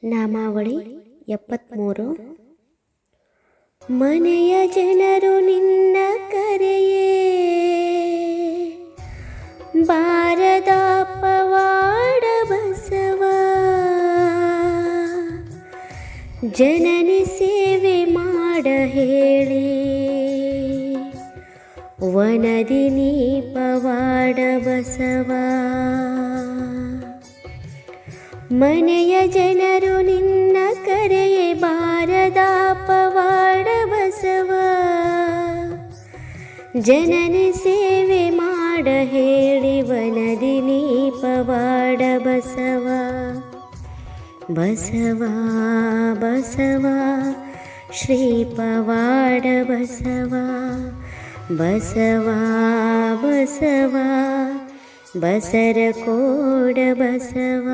ನಾಮಾವಳಿ 73. ಮನೆಯ ಜನರು ನಿನ್ನ ಕರೆಯೇ ಬಾರದ ಪವಾಡ ಬಸವ, ಜನನಿ ಸೇವೆ ಮಾಡ ಹೇಳಿ ವನದಿ ನೀ ಪವಾಡ ಬಸವ. ಮನೆಯ ಜನರು ನಿನ್ನ ಕರೆಯೇ ಬಾರದ ಪವಾಡ ಬಸವ, ಜನನಿ ಸೇವೆ ಮಾಡ ಹೇಳಿ ವನದಿ ನೀ ಪವಾಡ ಬಸವ. ಬಸವ ಬಸವ ಶ್ರೀ ಪವಾಡ ಬಸವ, ಬಸವ ಬಸವ ಬಸರ ಕೋಡ ಬಸವ.